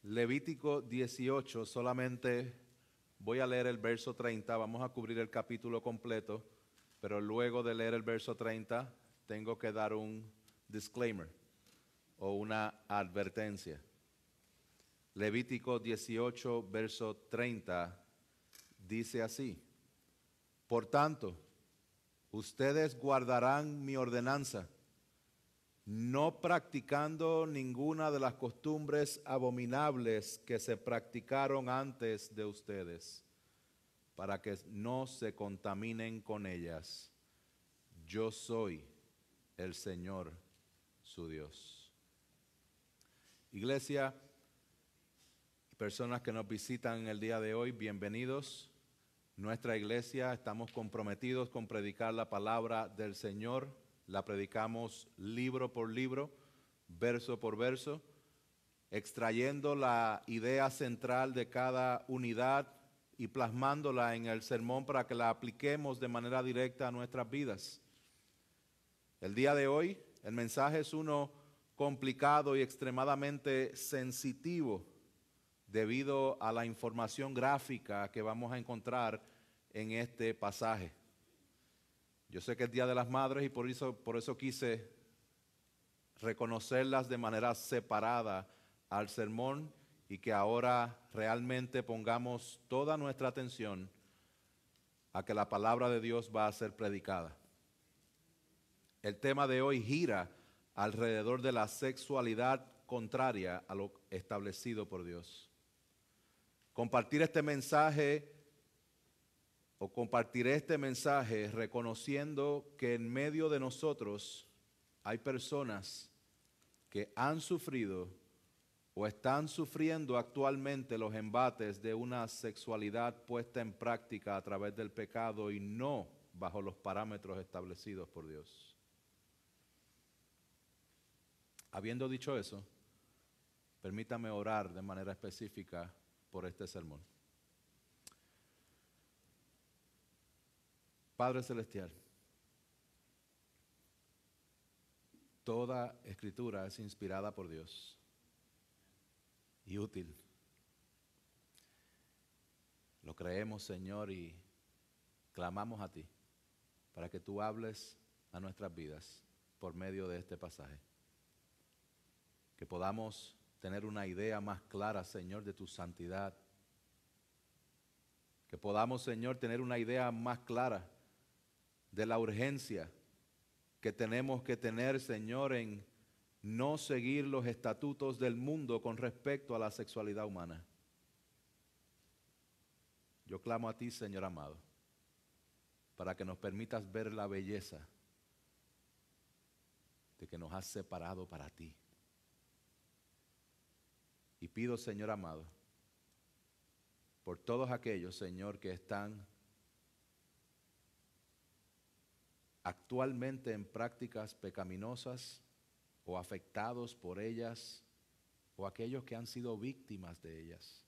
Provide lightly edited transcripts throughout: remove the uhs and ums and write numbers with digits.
Levítico 18, solamente voy a leer el verso 30, vamos a cubrir el capítulo completo, pero luego de leer el verso 30 tengo que dar un disclaimer o una advertencia. Levítico 18, verso 30 dice así: Por tanto, ustedes guardarán mi ordenanza, no practicando ninguna de las costumbres abominables que se practicaron antes de ustedes, para que no se contaminen con ellas. Yo soy el Señor, su Dios. Iglesia, personas que nos visitan el día de hoy, bienvenidos. Nuestra iglesia, estamos comprometidos con predicar la palabra del Señor. La predicamos libro por libro, verso por verso, extrayendo la idea central de cada unidad y plasmándola en el sermón para que la apliquemos de manera directa a nuestras vidas. El día de hoy, el mensaje es uno complicado y extremadamente sensitivo debido a la información gráfica que vamos a encontrar en este pasaje. Yo sé que es Día de las Madres y por eso quise reconocerlas de manera separada al sermón y que ahora realmente pongamos toda nuestra atención a que la palabra de Dios va a ser predicada. El tema de hoy gira alrededor de la sexualidad contraria a lo establecido por Dios. Compartiré este mensaje reconociendo que en medio de nosotros hay personas que han sufrido o están sufriendo actualmente los embates de una sexualidad puesta en práctica a través del pecado y no bajo los parámetros establecidos por Dios. Habiendo dicho eso, permítame orar de manera específica por este sermón. Padre Celestial, toda escritura es inspirada por Dios y útil. Lo creemos, Señor, y clamamos a ti para que tú hables a nuestras vidas por medio de este pasaje. Que podamos tener una idea más clara, Señor, de tu santidad. Que podamos, Señor, tener una idea más clara de la urgencia que tenemos que tener, Señor, en no seguir los estatutos del mundo con respecto a la sexualidad humana. Yo clamo a ti, Señor amado, para que nos permitas ver la belleza de que nos has separado para ti. Y pido, Señor amado, por todos aquellos, Señor, que están actualmente en prácticas pecaminosas o afectados por ellas, o aquellos que han sido víctimas de ellas,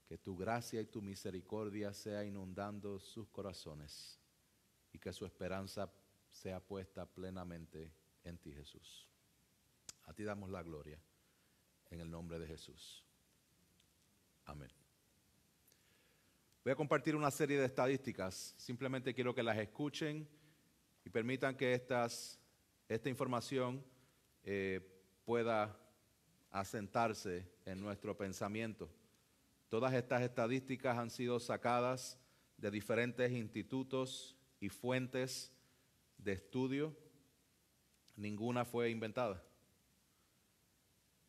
que tu gracia y tu misericordia sea inundando sus corazones y que su esperanza sea puesta plenamente en ti, Jesús. A ti damos la gloria, en el nombre de Jesús. Amén. Voy a compartir una serie de estadísticas. Simplemente quiero que las escuchen y permitan que esta información pueda asentarse en nuestro pensamiento. Todas estas estadísticas han sido sacadas de diferentes institutos y fuentes de estudio. Ninguna fue inventada.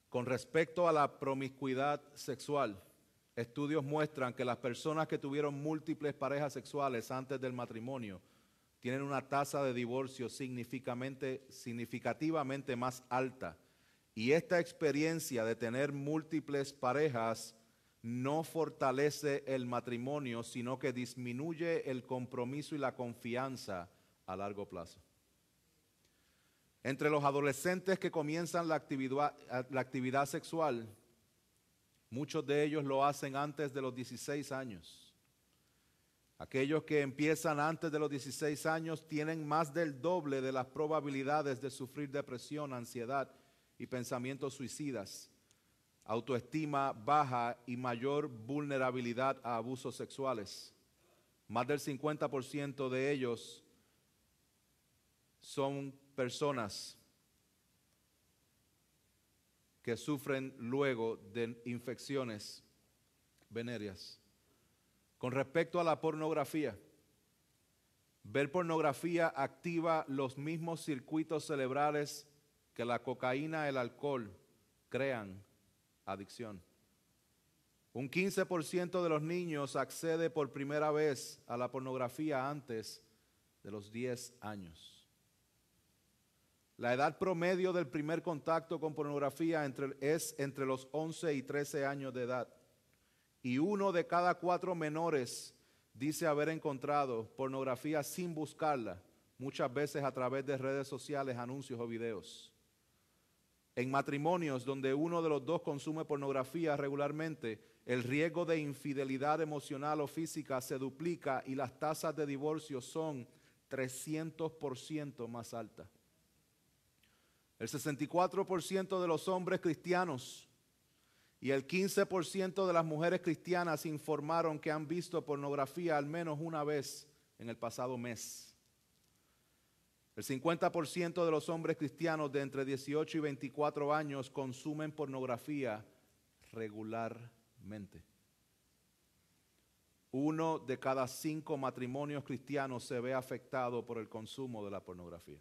Con respecto a la promiscuidad sexual, estudios muestran que las personas que tuvieron múltiples parejas sexuales antes del matrimonio tienen una tasa de divorcio significativamente más alta. Y esta experiencia de tener múltiples parejas no fortalece el matrimonio, sino que disminuye el compromiso y la confianza a largo plazo. Entre los adolescentes que comienzan la actividad sexual, muchos de ellos lo hacen antes de los 16 años. Aquellos que empiezan antes de los 16 años tienen más del doble de las probabilidades de sufrir depresión, ansiedad y pensamientos suicidas. autoestima baja y mayor vulnerabilidad a abusos sexuales. Más del 50% de ellos son personas que sufren luego de infecciones venéreas. Con respecto a la pornografía, ver pornografía activa los mismos circuitos cerebrales que la cocaína y el alcohol crean adicción. Un 15% de los niños accede por primera vez a la pornografía antes de los 10 años. La edad promedio del primer contacto con pornografía es entre los 11 y 13 años de edad. Y 1 de cada 4 menores dice haber encontrado pornografía sin buscarla, muchas veces a través de redes sociales, anuncios o videos. En matrimonios donde uno de los dos consume pornografía regularmente, el riesgo de infidelidad emocional o física se duplica y las tasas de divorcio son 300% más altas. El 64% de los hombres cristianos y el 15% de las mujeres cristianas informaron que han visto pornografía al menos una vez en el pasado mes. El 50% de los hombres cristianos de entre 18 y 24 años consumen pornografía regularmente. 1 de cada 5 matrimonios cristianos se ve afectado por el consumo de la pornografía.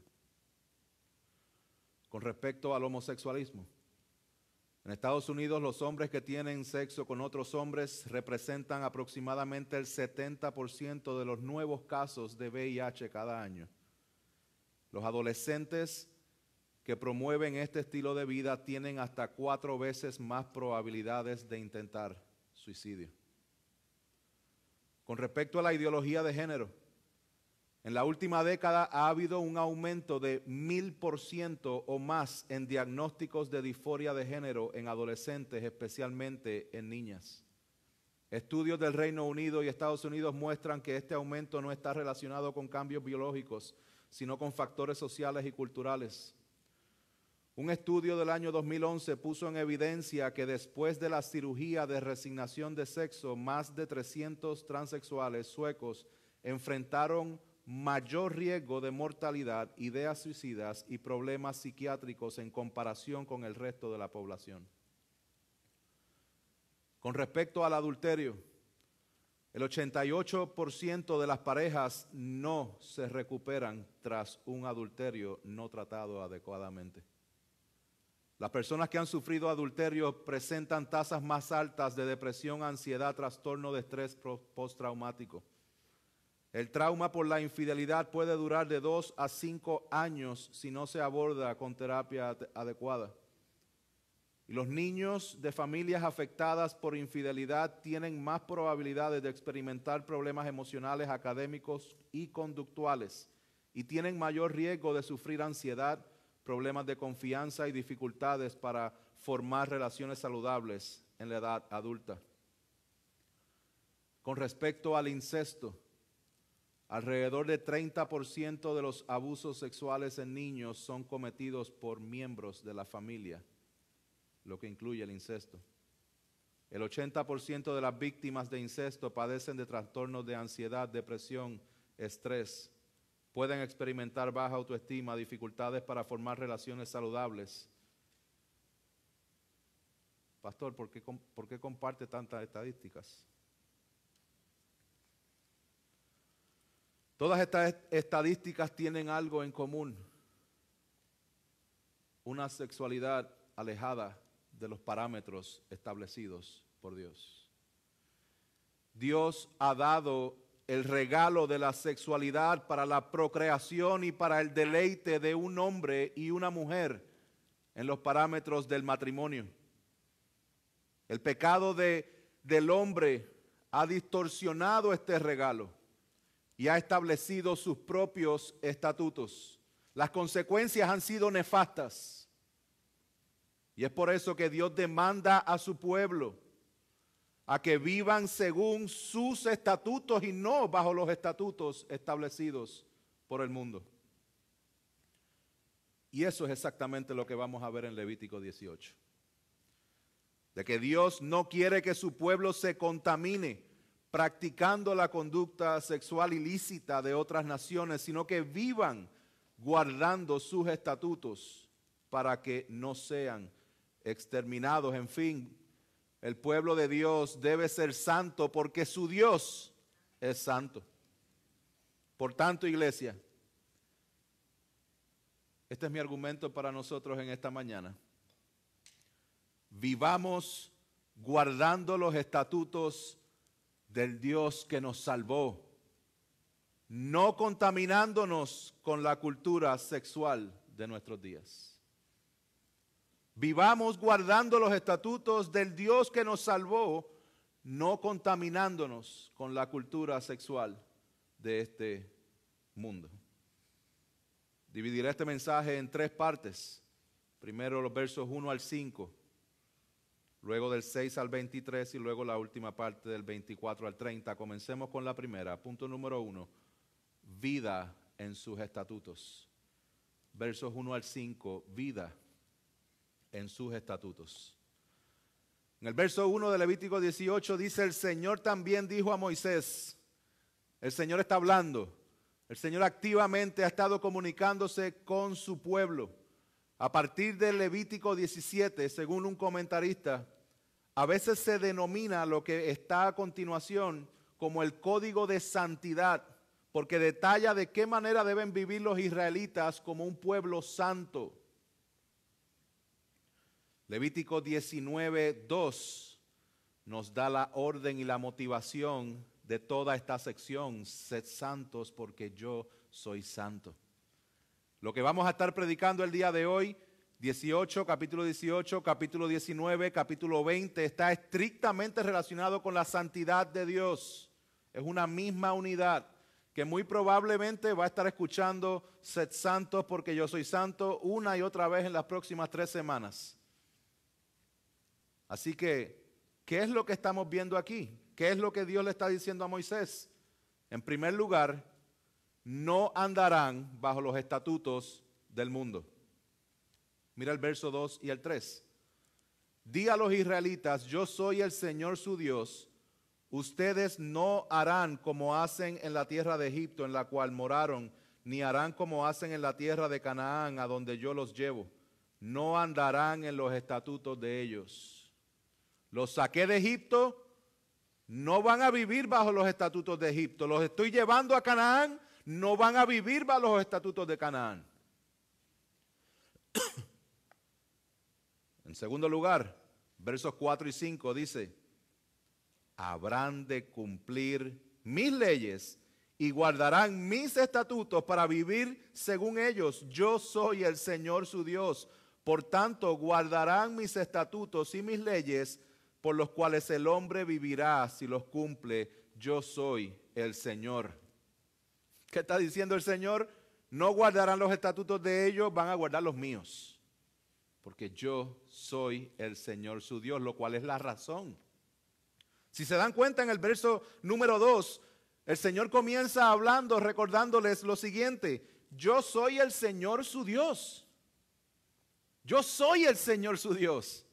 Con respecto al homosexualismo, en Estados Unidos los hombres que tienen sexo con otros hombres representan aproximadamente el 70% de los nuevos casos de VIH cada año. Los adolescentes que promueven este estilo de vida tienen hasta 4 veces más probabilidades de intentar suicidio. Con respecto a la ideología de género, en la última década ha habido un aumento de 1000% o más en diagnósticos de disforia de género en adolescentes, especialmente en niñas. Estudios del Reino Unido y Estados Unidos muestran que este aumento no está relacionado con cambios biológicos, sino con factores sociales y culturales. Un estudio del año 2011 puso en evidencia que después de la cirugía de resignación de sexo, más de 300 transexuales suecos enfrentaron mayor riesgo de mortalidad, ideas suicidas y problemas psiquiátricos en comparación con el resto de la población. Con respecto al adulterio, el 88% de las parejas no se recuperan tras un adulterio no tratado adecuadamente. Las personas que han sufrido adulterio presentan tasas más altas de depresión, ansiedad, trastorno de estrés postraumático. El trauma por la infidelidad puede durar de 2 a 5 años si no se aborda con terapia adecuada. Y los niños de familias afectadas por infidelidad tienen más probabilidades de experimentar problemas emocionales, académicos y conductuales, y tienen mayor riesgo de sufrir ansiedad, problemas de confianza y dificultades para formar relaciones saludables en la edad adulta. Con respecto al incesto, alrededor de 30% de los abusos sexuales en niños son cometidos por miembros de la familia, lo que incluye el incesto. El 80% de las víctimas de incesto padecen de trastornos de ansiedad, depresión, estrés. Pueden experimentar baja autoestima, dificultades para formar relaciones saludables. Pastor, ¿por qué comparte tantas estadísticas? Todas estas estadísticas tienen algo en común: una sexualidad alejada de los parámetros establecidos por Dios. Dios ha dado el regalo de la sexualidad para la procreación y para el deleite de un hombre y una mujer en los parámetros del matrimonio. El pecado del hombre ha distorsionado este regalo y ha establecido sus propios estatutos. Las consecuencias han sido nefastas. Y es por eso que Dios demanda a su pueblo a que vivan según sus estatutos y no bajo los estatutos establecidos por el mundo. Y eso es exactamente lo que vamos a ver en Levítico 18. de que Dios no quiere que su pueblo se contamine practicando la conducta sexual ilícita de otras naciones, sino que vivan guardando sus estatutos para que no sean exterminados. En fin, el pueblo de Dios debe ser santo porque su Dios es santo. Por tanto, iglesia, este es mi argumento para nosotros en esta mañana. Vivamos guardando los estatutos del Dios que nos salvó, no contaminándonos con la cultura sexual de nuestros días. Vivamos guardando los estatutos del Dios que nos salvó, no contaminándonos con la cultura sexual de este mundo. Dividiré este mensaje en 3 partes. Primero los versos 1 al 5. Luego del 6 al 23 y luego la última parte del 24 al 30. Comencemos con la primera. Punto número 1. Vida en sus estatutos. Versos 1 al 5. Vida en sus estatutos. En el verso 1 de Levítico 18 dice: el Señor también dijo a Moisés. El Señor está hablando. El Señor activamente ha estado comunicándose con su pueblo. A partir del Levítico 17, según un comentarista, a veces se denomina lo que está a continuación como el código de santidad, porque detalla de qué manera deben vivir los israelitas como un pueblo santo. Levítico 19:2 nos da la orden y la motivación de toda esta sección: sed santos porque yo soy santo. Lo que vamos a estar predicando el día de hoy, capítulo 18, capítulo 19, capítulo 20, está estrictamente relacionado con la santidad de Dios. Es una misma unidad que muy probablemente va a estar escuchando sed santos porque yo soy santo una y otra vez en las próximas 3 semanas. Así que, ¿qué es lo que estamos viendo aquí? ¿Qué es lo que Dios le está diciendo a Moisés? En primer lugar, no andarán bajo los estatutos del mundo. Mira el verso 2 y el 3. Di a los israelitas: yo soy el Señor su Dios. Ustedes no harán como hacen en la tierra de Egipto, en la cual moraron, ni harán como hacen en la tierra de Canaán, a donde yo los llevo. No andarán en los estatutos de ellos. Los saqué de Egipto. No van a vivir bajo los estatutos de Egipto. Los estoy llevando a Canaán. No van a vivir bajo los estatutos de Canaán. En segundo lugar, versos 4 y 5 dice: habrán de cumplir mis leyes y guardarán mis estatutos para vivir según ellos. Yo soy el Señor su Dios. Por tanto, guardarán mis estatutos y mis leyes, por los cuales el hombre vivirá si los cumple. Yo soy el Señor. ¿Qué está diciendo el Señor? No guardarán los estatutos de ellos, van a guardar los míos. Porque yo soy el Señor su Dios, lo cual es la razón. Si se dan cuenta, en el verso número 2, el Señor comienza hablando, recordándoles lo siguiente: yo soy el Señor su Dios. Yo soy el Señor su Dios.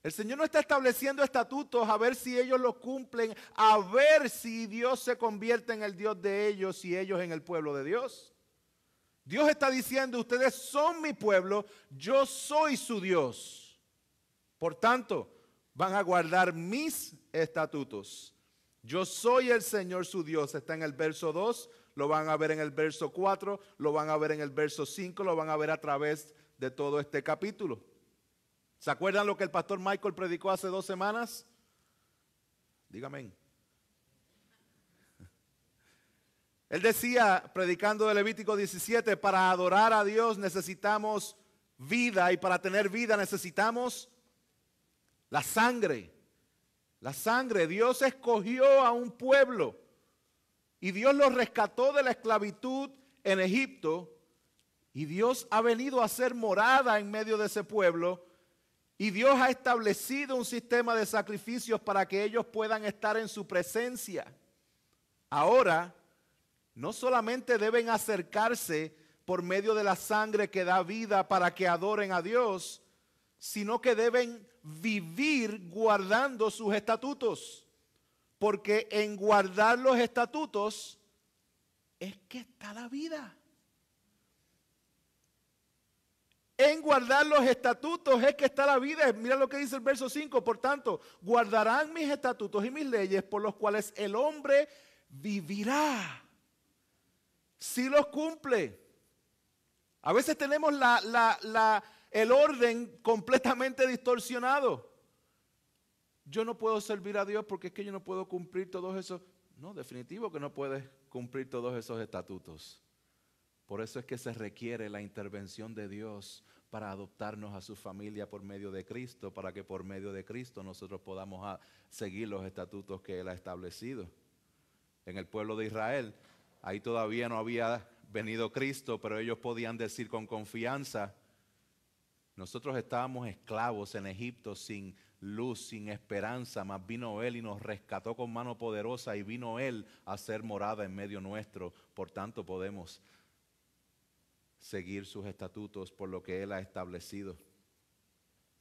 El Señor no está estableciendo estatutos a ver si ellos los cumplen, a ver si Dios se convierte en el Dios de ellos y ellos en el pueblo de Dios. Dios está diciendo: ustedes son mi pueblo, yo soy su Dios. Por tanto, van a guardar mis estatutos. Yo soy el Señor su Dios. Está en el verso 2, lo van a ver en el verso 4, lo van a ver en el verso 5, lo van a ver a través de todo este capítulo. ¿Se acuerdan lo que el pastor Michael predicó hace 2 semanas? Dígame. Él decía, predicando de Levítico 17, para adorar a Dios necesitamos vida, y para tener vida necesitamos la sangre. La sangre. Dios escogió a un pueblo y Dios los rescató de la esclavitud en Egipto, y Dios ha venido a hacer morada en medio de ese pueblo. Y Dios ha establecido un sistema de sacrificios para que ellos puedan estar en su presencia. Ahora, no solamente deben acercarse por medio de la sangre que da vida para que adoren a Dios, sino que deben vivir guardando sus estatutos. Porque en guardar los estatutos es que está la vida. En guardar los estatutos es que está la vida. Mira lo que dice el verso 5. Por tanto, guardarán mis estatutos y mis leyes por los cuales el hombre vivirá. Si los cumple. A veces tenemos el orden completamente distorsionado. Yo no puedo servir a Dios porque es que yo no puedo cumplir todos esos. No, definitivo que no puedes cumplir todos esos estatutos. Por eso es que se requiere la intervención de Dios para adoptarnos a su familia por medio de Cristo, para que por medio de Cristo nosotros podamos seguir los estatutos que Él ha establecido. En el pueblo de Israel, ahí todavía no había venido Cristo, pero ellos podían decir con confianza, nosotros estábamos esclavos en Egipto sin luz, sin esperanza, mas vino Él y nos rescató con mano poderosa y vino Él a hacer morada en medio nuestro, por tanto podemos seguir sus estatutos por lo que Él ha establecido.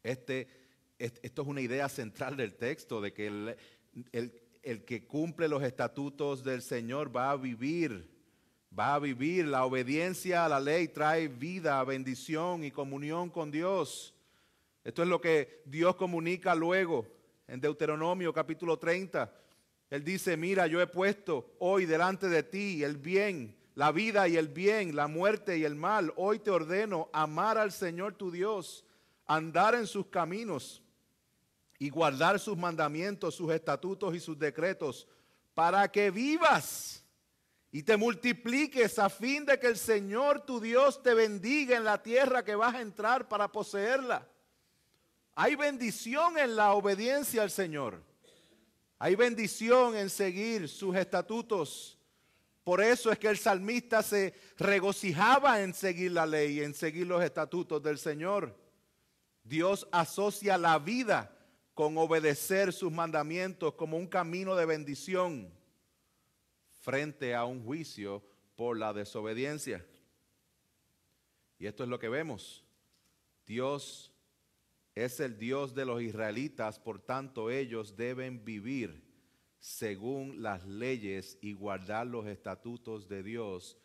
Esto es una idea central del texto, de que el que cumple los estatutos del Señor va a vivir. La obediencia a la ley trae vida, bendición y comunión con Dios. Esto es lo que Dios comunica luego en Deuteronomio capítulo 30. Él dice, mira, yo he puesto hoy delante de ti el bien, la vida y el bien, la muerte y el mal. Hoy te ordeno amar al Señor tu Dios, andar en sus caminos y guardar sus mandamientos, sus estatutos y sus decretos, para que vivas y te multipliques, a fin de que el Señor tu Dios te bendiga en la tierra que vas a entrar para poseerla. Hay bendición en la obediencia al Señor. Hay bendición en seguir sus estatutos. Por eso es que el salmista se regocijaba en seguir la ley, en seguir los estatutos del Señor. Dios asocia la vida con obedecer sus mandamientos como un camino de bendición frente a un juicio por la desobediencia. Y esto es lo que vemos. Dios es el Dios de los israelitas, por tanto ellos deben vivir según las leyes y guardar los estatutos de Dios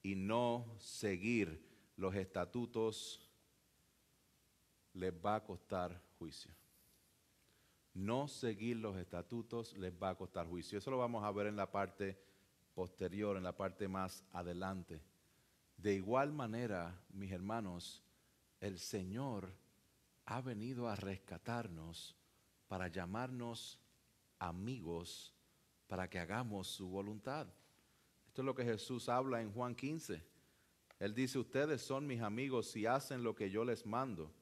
y no seguir los estatutos les va a costar juicio. No seguir los estatutos les va a costar juicio. Eso lo vamos a ver en la parte posterior, en la parte más adelante. De igual manera, mis hermanos, el Señor ha venido a rescatarnos para llamarnos amigos, para que hagamos su voluntad. Esto es lo que Jesús habla en Juan 15. Él dice, ustedes son mis amigos si hacen lo que yo les mando.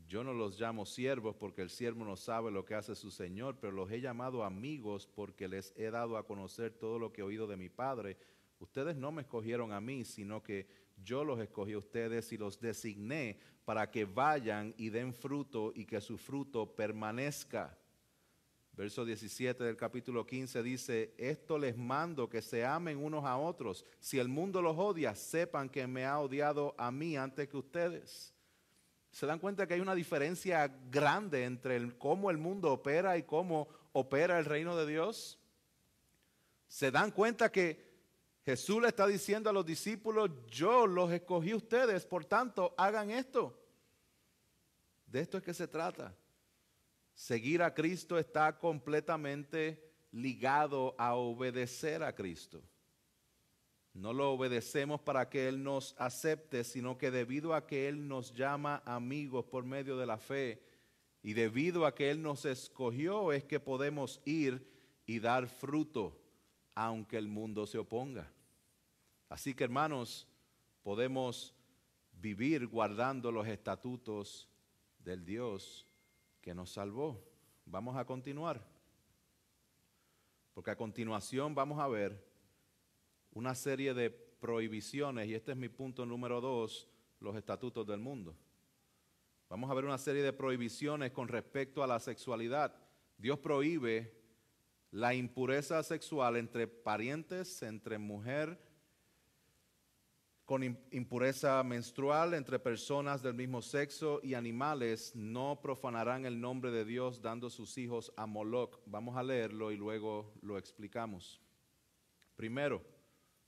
Yo no los llamo siervos porque el siervo no sabe lo que hace su Señor, pero los he llamado amigos porque les he dado a conocer todo lo que he oído de mi Padre. Ustedes no me escogieron a mí, sino que yo los escogí a ustedes y los designé para que vayan y den fruto y que su fruto permanezca. Verso 17 del capítulo 15 dice, esto les mando, que se amen unos a otros. Si el mundo los odia, sepan que me ha odiado a mí antes que ustedes. ¿Se dan cuenta que hay una diferencia grande entre cómo el mundo opera y cómo opera el reino de Dios? ¿Se dan cuenta que Jesús le está diciendo a los discípulos, yo los escogí a ustedes, por tanto, hagan esto? De esto es que se trata. Seguir a Cristo está completamente ligado a obedecer a Cristo. No lo obedecemos para que Él nos acepte, sino que debido a que Él nos llama amigos por medio de la fe y debido a que Él nos escogió es que podemos ir y dar fruto, aunque el mundo se oponga. Así que, hermanos, podemos vivir guardando los estatutos del Dios que nos salvó. Vamos a continuar, porque a continuación vamos a ver una serie de prohibiciones, y este es mi punto número 2, los estatutos del mundo. Vamos a ver una serie de prohibiciones con respecto a la sexualidad. Dios prohíbe la impureza sexual entre parientes, entre mujer con impureza menstrual entre personas del mismo sexo y animales no profanarán el nombre de Dios dando sus hijos a Moloc. Vamos a leerlo y luego lo explicamos. Primero,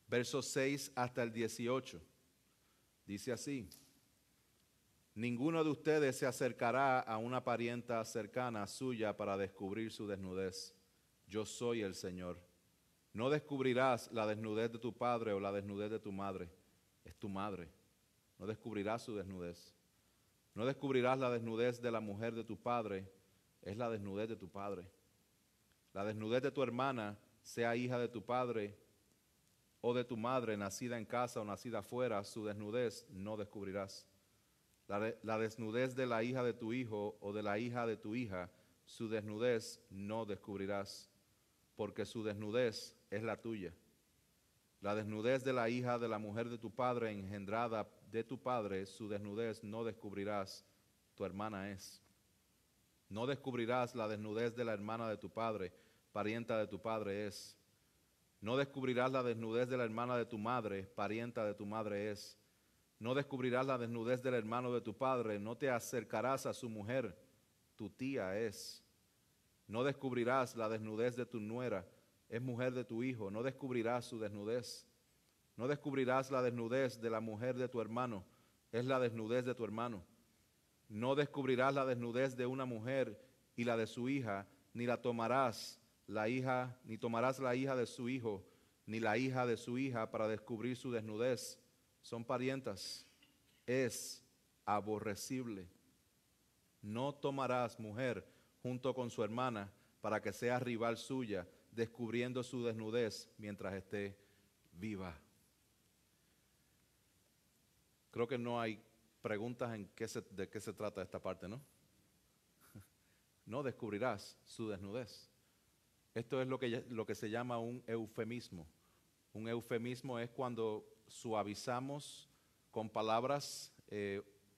versos 6 hasta el 18. Dice así: ninguno de ustedes se acercará a una parienta cercana suya para descubrir su desnudez. Yo soy el Señor. No descubrirás la desnudez de tu padre o la desnudez de tu madre. Es tu madre. No descubrirás su desnudez. No descubrirás la desnudez de la mujer de tu padre. Es la desnudez de tu padre. La desnudez de tu hermana, sea hija de tu padre o de tu madre, nacida en casa o nacida afuera, su desnudez no descubrirás. La desnudez de la hija de tu hijo o de la hija de tu hija, su desnudez no descubrirás, porque su desnudez es la tuya. La desnudez de la hija de la mujer de tu padre, engendrada de tu padre, su desnudez no descubrirás, tu hermana es. No descubrirás la desnudez de la hermana de tu padre, parienta de tu padre es. No descubrirás la desnudez de la hermana de tu madre, parienta de tu madre es. No descubrirás la desnudez del hermano de tu padre, no te acercarás a su mujer, tu tía es. No descubrirás la desnudez de tu nuera, es mujer de tu hijo, no descubrirás su desnudez. No descubrirás la desnudez de la mujer de tu hermano, es la desnudez de tu hermano. No descubrirás la desnudez de una mujer y la de su hija, ni tomarás la hija de su hijo, ni la hija de su hija para descubrir su desnudez. Son parientas. Es aborrecible. No tomarás mujer junto con su hermana para que sea rival suya, descubriendo su desnudez mientras esté viva. Creo que no hay preguntas de qué se trata esta parte, ¿no? No descubrirás su desnudez. Esto es lo que se llama un eufemismo. Un eufemismo es cuando suavizamos con palabras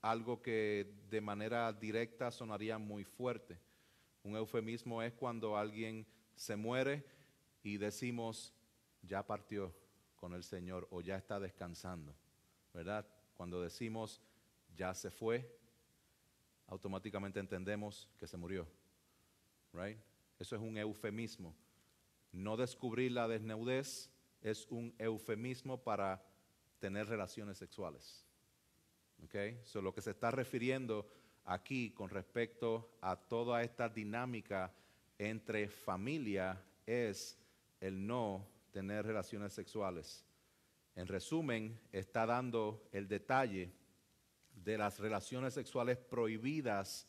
algo que de manera directa sonaría muy fuerte. Un eufemismo es cuando alguien se muere y decimos, ya partió con el Señor o ya está descansando, ¿verdad? Cuando decimos, ya se fue, automáticamente entendemos que se murió, right? Eso es un eufemismo. No descubrir la desnudez es un eufemismo para tener relaciones sexuales. ¿Okay? So, lo que se está refiriendo aquí con respecto a toda esta dinámica entre familia es el no tener relaciones sexuales. En resumen, está dando el detalle de las relaciones sexuales prohibidas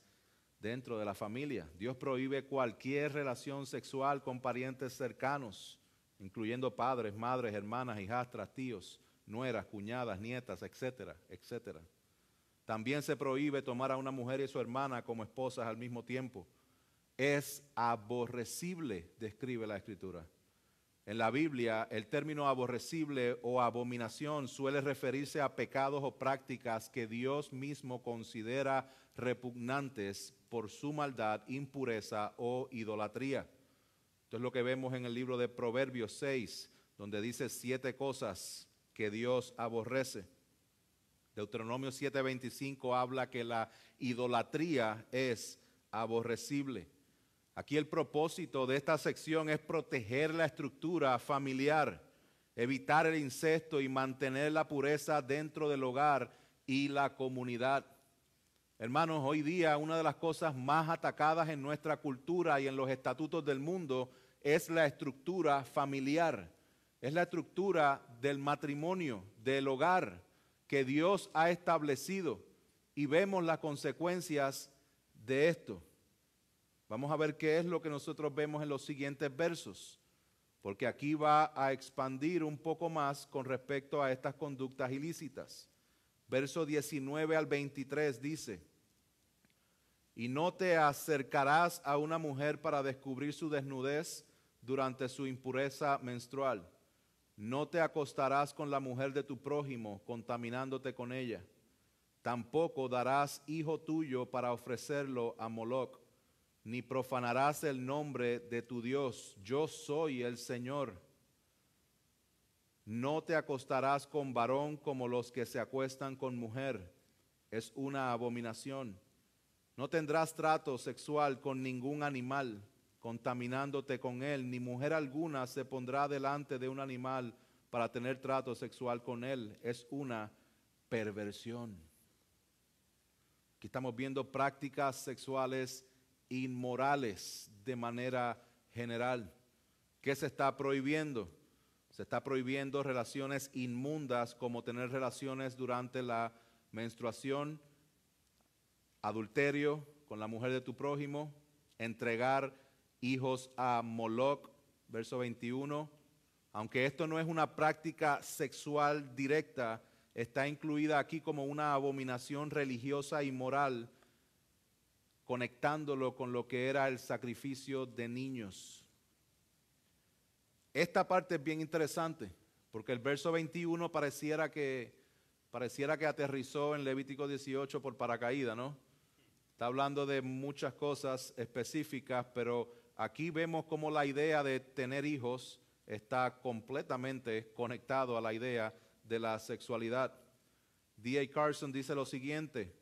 dentro de la familia. Dios prohíbe cualquier relación sexual con parientes cercanos, incluyendo padres, madres, hermanas, hijastras, tíos, nueras, cuñadas, nietas, etcétera, etcétera. También se prohíbe tomar a una mujer y a su hermana como esposas al mismo tiempo. Es aborrecible, describe la Escritura. En la Biblia, el término aborrecible o abominación suele referirse a pecados o prácticas que Dios mismo considera repugnantes por su maldad, impureza o idolatría. Esto es lo que vemos en el libro de Proverbios 6, donde dice 7 cosas que Dios aborrece. Deuteronomio 7:25 habla que la idolatría es aborrecible. Aquí el propósito de esta sección es proteger la estructura familiar, evitar el incesto y mantener la pureza dentro del hogar y la comunidad. Hermanos, hoy día una de las cosas más atacadas en nuestra cultura y en los estatutos del mundo es la estructura familiar, es la estructura del matrimonio, del hogar que Dios ha establecido, y vemos las consecuencias de esto. Vamos a ver qué es lo que nosotros vemos en los siguientes versos, porque aquí va a expandir un poco más con respecto a estas conductas ilícitas. Verso 19 al 23 dice, y no te acercarás a una mujer para descubrir su desnudez durante su impureza menstrual. No te acostarás con la mujer de tu prójimo, contaminándote con ella. Tampoco darás hijo tuyo para ofrecerlo a Moloc, ni profanarás el nombre de tu Dios. Yo soy el Señor. No te acostarás con varón como los que se acuestan con mujer. Es una abominación. No tendrás trato sexual con ningún animal, contaminándote con él, ni mujer alguna se pondrá delante de un animal para tener trato sexual con él. Es una perversión. Aquí estamos viendo prácticas sexuales inmorales de manera general. ¿Qué se está prohibiendo? Se está prohibiendo relaciones inmundas como tener relaciones durante la menstruación, adulterio con la mujer de tu prójimo, entregar hijos a Moloch, verso 21. Aunque esto no es una práctica sexual directa, está incluida aquí como una abominación religiosa y moral, conectándolo con lo que era el sacrificio de niños. Esta parte es bien interesante, porque el verso 21 pareciera que aterrizó en Levítico 18 por paracaídas, ¿no? Está hablando de muchas cosas específicas, pero aquí vemos cómo la idea de tener hijos está completamente conectado a la idea de la sexualidad. D.A. Carson dice lo siguiente: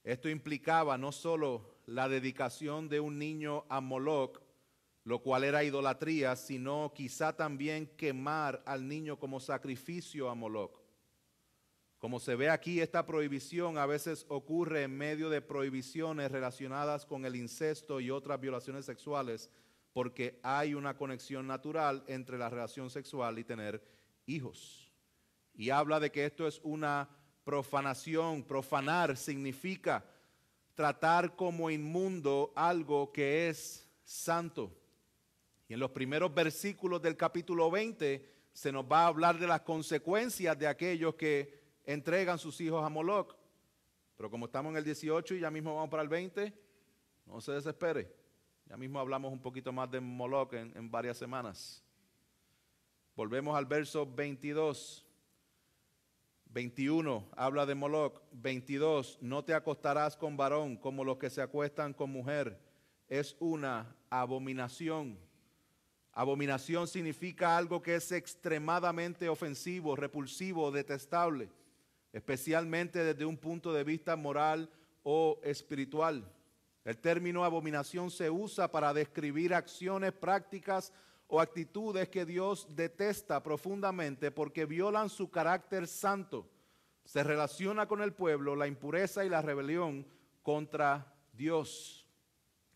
esto implicaba no solo la dedicación de un niño a Moloch, lo cual era idolatría, sino quizá también quemar al niño como sacrificio a Moloch. Como se ve aquí, esta prohibición a veces ocurre en medio de prohibiciones relacionadas con el incesto y otras violaciones sexuales, porque hay una conexión natural entre la relación sexual y tener hijos. Y habla de que esto es una profanación. Profanar significa tratar como inmundo algo que es santo. Y en los primeros versículos del capítulo 20 se nos va a hablar de las consecuencias de aquellos que entregan sus hijos a Moloch. Pero como estamos en el 18 y ya mismo vamos para el 20, no se desespere. Ya mismo hablamos un poquito más de Moloch en varias semanas. Volvemos al verso 22. 21 habla de Moloch. 22, no te acostarás con varón como los que se acuestan con mujer. Es una abominación. Abominación significa algo que es extremadamente ofensivo, repulsivo, detestable, especialmente desde un punto de vista moral o espiritual. El término abominación se usa para describir acciones, prácticas o actitudes que Dios detesta profundamente porque violan su carácter santo. Se relaciona con el pueblo, la impureza y la rebelión contra Dios.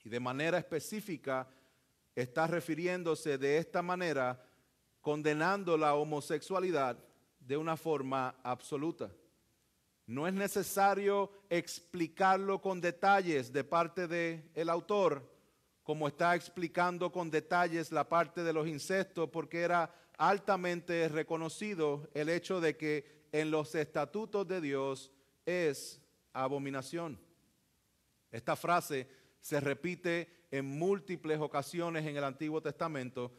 Y de manera específica está refiriéndose de esta manera, condenando la homosexualidad de una forma absoluta. No es necesario explicarlo con detalles de parte del autor, como está explicando con detalles la parte de los incestos, porque era altamente reconocido el hecho de que en los estatutos de Dios es abominación. Esta frase se repite en múltiples ocasiones en el Antiguo Testamento.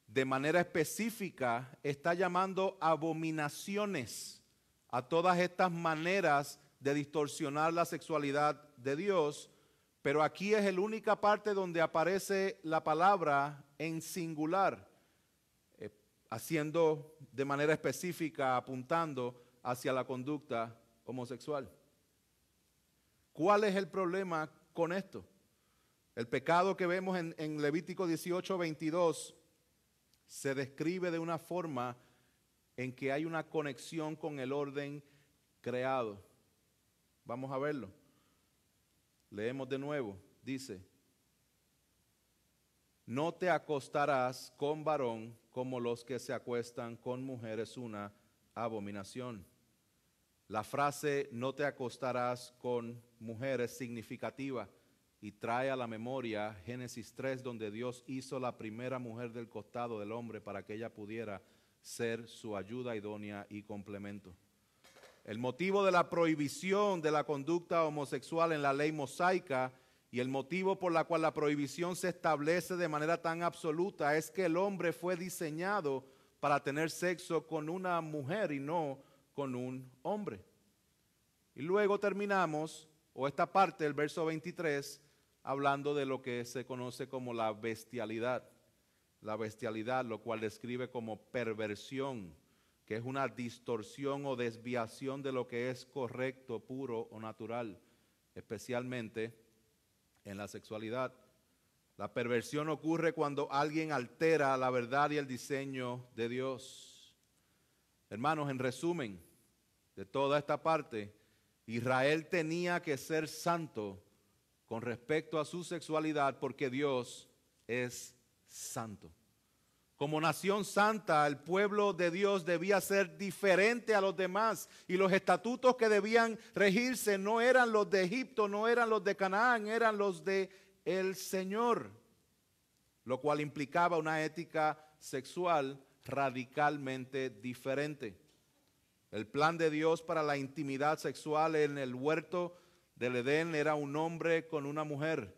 De manera específica está llamando abominaciones a todas estas maneras de distorsionar la sexualidad de Dios, pero aquí es la única parte donde aparece la palabra en singular, haciendo de manera específica, apuntando hacia la conducta homosexual. ¿Cuál es el problema con esto? El pecado que vemos en Levítico 18, 22 se describe de una forma en que hay una conexión con el orden creado. Vamos a verlo. Leemos de nuevo. Dice: no te acostarás con varón como los que se acuestan con mujer, es una abominación. La frase no te acostarás con mujer es significativa y trae a la memoria Génesis 3, donde Dios hizo la primera mujer del costado del hombre para que ella pudiera ser su ayuda idónea y complemento. El motivo de la prohibición de la conducta homosexual en la ley mosaica y el motivo por la cual la prohibición se establece de manera tan absoluta es que el hombre fue diseñado para tener sexo con una mujer y no con un hombre. Y luego terminamos, o esta parte del verso 23, hablando de lo que se conoce como la bestialidad. La bestialidad, lo cual describe como perversión, que es una distorsión o desviación de lo que es correcto, puro o natural, especialmente en la sexualidad. La perversión ocurre cuando alguien altera la verdad y el diseño de Dios. Hermanos, en resumen de toda esta parte, Israel tenía que ser santo con respecto a su sexualidad porque Dios es santo. Como nación santa, el pueblo de Dios debía ser diferente a los demás y los estatutos que debían regirse no eran los de Egipto, no eran los de Canaán, eran los de el Señor, lo cual implicaba una ética sexual radicalmente diferente. El plan de Dios para la intimidad sexual en el huerto del Edén era un hombre con una mujer,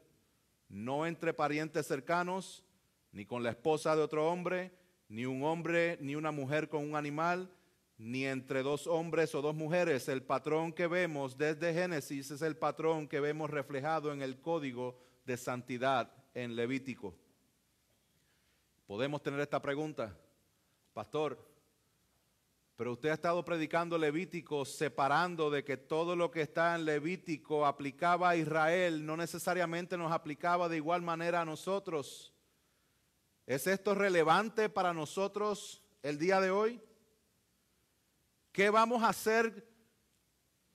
no entre parientes cercanos, ni con la esposa de otro hombre, ni un hombre ni una mujer con un animal, ni entre dos hombres o dos mujeres. El patrón que vemos desde Génesis es el patrón que vemos reflejado en el código de santidad en Levítico. Podemos tener esta pregunta: pastor, pero usted ha estado predicando Levítico separando de que todo lo que está en Levítico aplicaba a Israel, no necesariamente nos aplicaba de igual manera a nosotros. ¿Es esto relevante para nosotros el día de hoy? ¿Qué vamos a hacer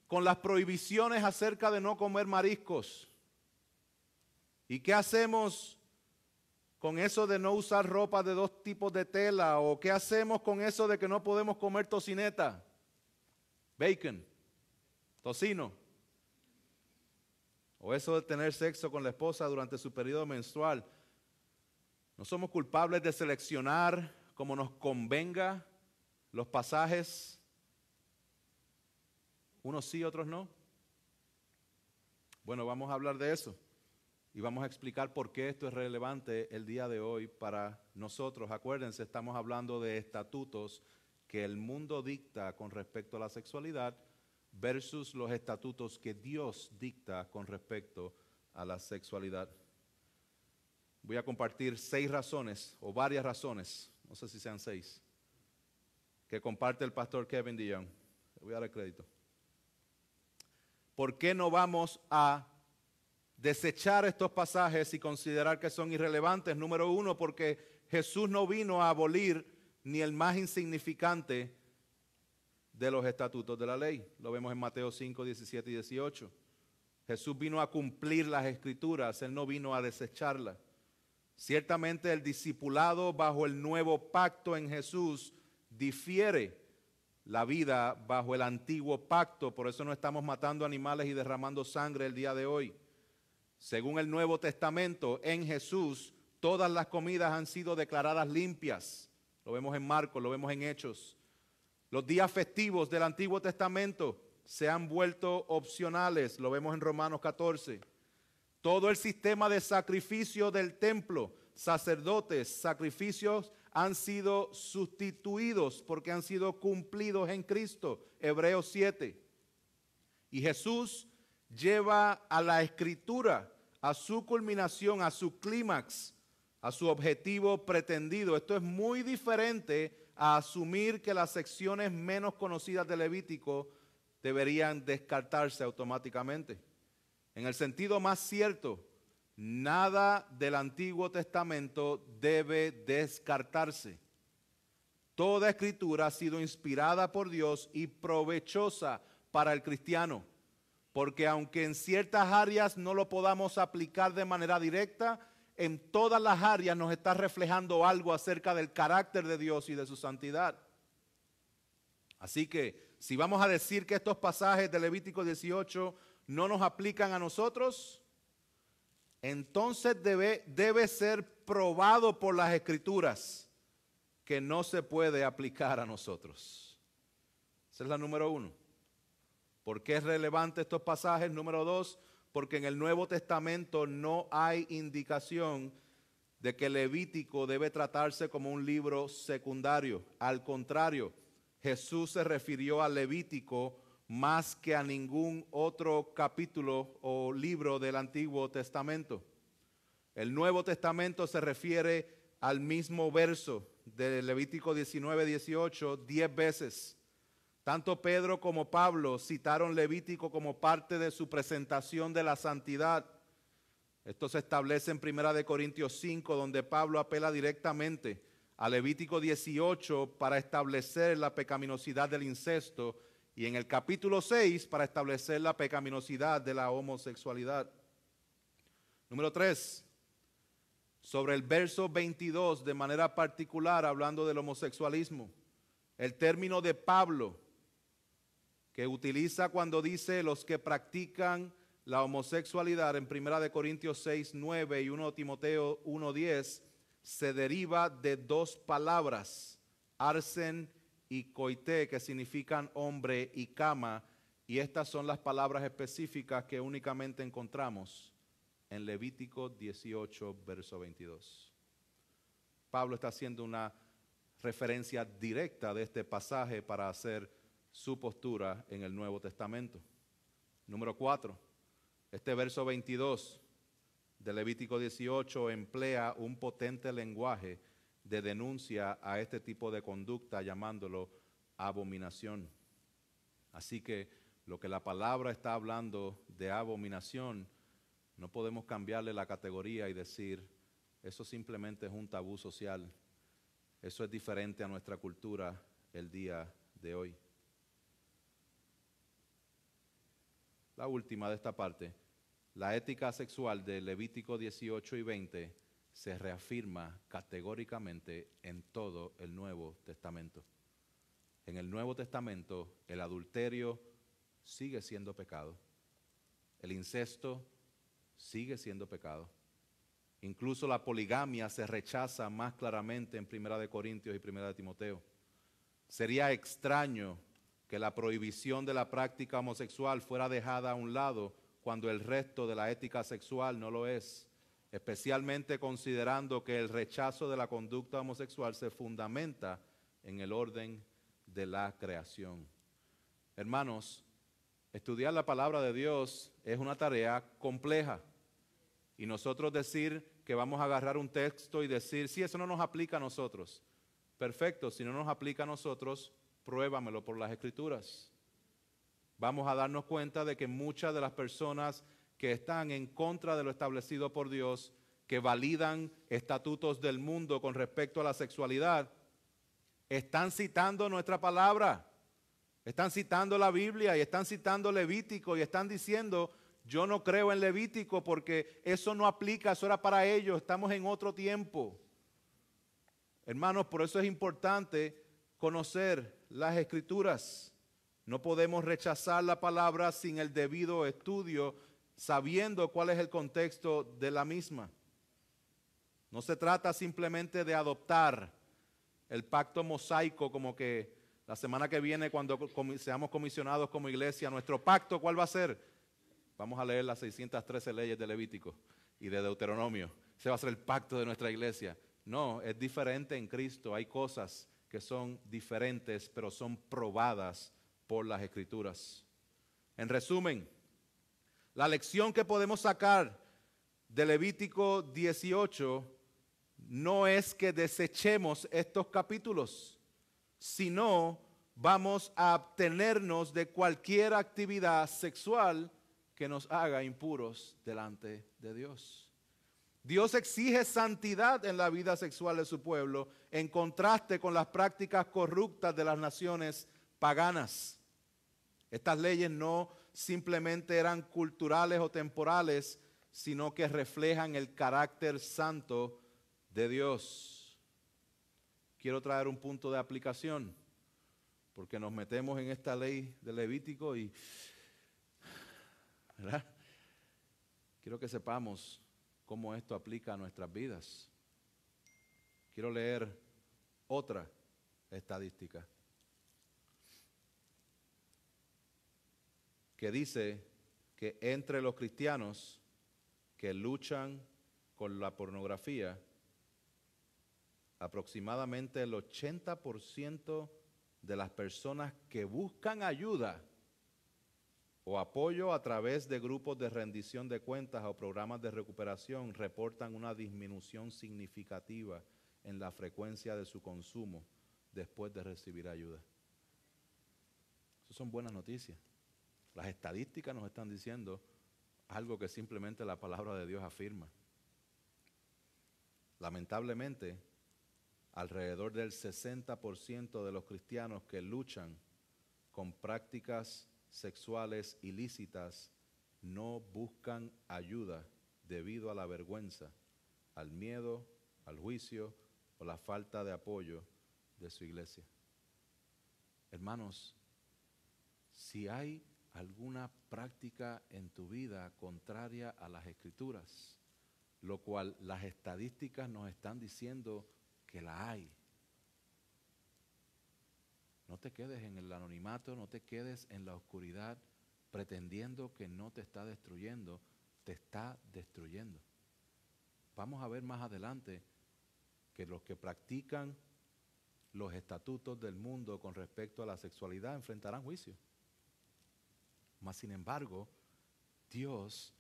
con las prohibiciones acerca de no comer mariscos? ¿Y qué hacemos con eso de no usar ropa de dos tipos de tela? ¿O qué hacemos con eso de que no podemos comer tocineta, bacon, tocino? ¿O eso de tener sexo con la esposa durante su periodo menstrual? ¿No somos culpables de seleccionar como nos convenga los pasajes? Unos sí, otros no. Bueno, vamos a hablar de eso. Y vamos a explicar por qué esto es relevante el día de hoy para nosotros. Acuérdense, estamos hablando de estatutos que el mundo dicta con respecto a la sexualidad versus los estatutos que Dios dicta con respecto a la sexualidad. Voy a compartir 6 razones o varias razones, no sé si sean 6, que comparte el pastor Kevin DeYoung. Le voy a dar el crédito. ¿Por qué no vamos a desechar estos pasajes y considerar que son irrelevantes? Número 1, porque Jesús no vino a abolir ni el más insignificante de los estatutos de la ley. Lo vemos en Mateo 5, 17 y 18. Jesús vino a cumplir las escrituras, Él no vino a desecharlas. Ciertamente el discipulado bajo el nuevo pacto en Jesús difiere la vida bajo el antiguo pacto, por eso no estamos matando animales y derramando sangre el día de hoy. Según el Nuevo Testamento, en Jesús, todas las comidas han sido declaradas limpias. Lo vemos en Marcos, lo vemos en Hechos. Los días festivos del Antiguo Testamento se han vuelto opcionales, lo vemos en Romanos 14. Todo el sistema de sacrificio del templo, sacerdotes, sacrificios han sido sustituidos porque han sido cumplidos en Cristo, Hebreos 7. Y Jesús lleva a la Escritura a su culminación, a su clímax, a su objetivo pretendido. Esto es muy diferente a asumir que las secciones menos conocidas de Levítico deberían descartarse automáticamente. En el sentido más cierto, nada del Antiguo Testamento debe descartarse. Toda escritura ha sido inspirada por Dios y provechosa para el cristiano, porque aunque en ciertas áreas no lo podamos aplicar de manera directa, en todas las áreas nos está reflejando algo acerca del carácter de Dios y de su santidad. Así que, si vamos a decir que estos pasajes de Levítico 18 no nos aplican a nosotros, entonces debe ser probado por las Escrituras que no se puede aplicar a nosotros. Esa es la número 1. ¿Por qué es relevante estos pasajes? Número 2, porque en el Nuevo Testamento no hay indicación de que Levítico debe tratarse como un libro secundario. Al contrario, Jesús se refirió a Levítico más que a ningún otro capítulo o libro del Antiguo Testamento. El Nuevo Testamento se refiere al mismo verso de Levítico 19, 18, 10 veces. Tanto Pedro como Pablo citaron Levítico como parte de su presentación de la santidad. Esto se establece en 1 Corintios 5, donde Pablo apela directamente a Levítico 18 para establecer la pecaminosidad del incesto y en el capítulo 6 para establecer la pecaminosidad de la homosexualidad. Número 3, sobre el verso 22 de manera particular hablando del homosexualismo. El término de Pablo que utiliza cuando dice los que practican la homosexualidad en 1 Corintios 6, 9 y 1 Timoteo 1, 10 se deriva de dos palabras, arsen y coité, que significan hombre y cama, y estas son las palabras específicas que únicamente encontramos en Levítico 18, verso 22. Pablo está haciendo una referencia directa de este pasaje para hacer su postura en el Nuevo Testamento. Número 4, este verso 22 de Levítico 18 emplea un potente lenguaje de denuncia a este tipo de conducta, llamándolo abominación. Así que lo que la palabra está hablando de abominación, no podemos cambiarle la categoría y decir, eso simplemente es un tabú social. Eso es diferente a nuestra cultura el día de hoy. La última de esta parte, la ética sexual de Levítico 18 y 20 se reafirma categóricamente en todo el Nuevo Testamento. En el Nuevo Testamento el adulterio sigue siendo pecado, el incesto sigue siendo pecado. Incluso la poligamia se rechaza más claramente en 1 Corintios y 1 Timoteo. Sería extraño que la prohibición de la práctica homosexual fuera dejada a un lado cuando el resto de la ética sexual no lo es, especialmente considerando que el rechazo de la conducta homosexual se fundamenta en el orden de la creación. Hermanos, estudiar la palabra de Dios es una tarea compleja. Y nosotros decir que vamos a agarrar un texto y decir, sí, eso no nos aplica a nosotros. Perfecto, si no nos aplica a nosotros, pruébamelo por las Escrituras. Vamos a darnos cuenta de que muchas de las personas que están en contra de lo establecido por Dios, que validan estatutos del mundo con respecto a la sexualidad, están citando nuestra palabra, están citando la Biblia y están citando Levítico y están diciendo, yo no creo en Levítico porque eso no aplica, eso era para ellos, estamos en otro tiempo. Hermanos, por eso es importante conocer las Escrituras. No podemos rechazar la palabra sin el debido estudio, sabiendo cuál es el contexto de la misma. No se trata simplemente de adoptar el pacto mosaico, como que la semana que viene cuando seamos comisionados como iglesia, nuestro pacto, ¿cuál va a ser? Vamos a leer las 613 leyes de Levítico y de Deuteronomio. Ese va a ser el pacto de nuestra iglesia. No, es diferente en Cristo. Hay cosas que son diferentes, pero son probadas por las Escrituras. En resumen, la lección que podemos sacar de Levítico 18 no es que desechemos estos capítulos, sino vamos a abstenernos de cualquier actividad sexual que nos haga impuros delante de Dios. Dios exige santidad en la vida sexual de su pueblo, en contraste con las prácticas corruptas de las naciones paganas. Estas leyes no simplemente eran culturales o temporales, sino que reflejan el carácter santo de Dios. Quiero traer un punto de aplicación, porque nos metemos en esta ley de Levítico y, ¿verdad? Quiero que sepamos cómo esto aplica a nuestras vidas. Quiero leer otra estadística que dice que entre los cristianos que luchan con la pornografía, aproximadamente el 80% de las personas que buscan ayuda o apoyo a través de grupos de rendición de cuentas o programas de recuperación reportan una disminución significativa en la frecuencia de su consumo después de recibir ayuda. Esas son buenas noticias. Las estadísticas nos están diciendo algo que simplemente la palabra de Dios afirma. Lamentablemente, alrededor del 60% de los cristianos que luchan con prácticas sexuales ilícitas no buscan ayuda debido a la vergüenza, al miedo, al juicio o la falta de apoyo de su iglesia. Hermanos, si hay alguna práctica en tu vida contraria a las Escrituras, lo cual las estadísticas nos están diciendo que la hay, no te quedes en el anonimato, no te quedes en la oscuridad pretendiendo que no te está destruyendo, te está destruyendo. Vamos a ver más adelante que los que practican los estatutos del mundo con respecto a la sexualidad enfrentarán juicio. Mas sin embargo, Dios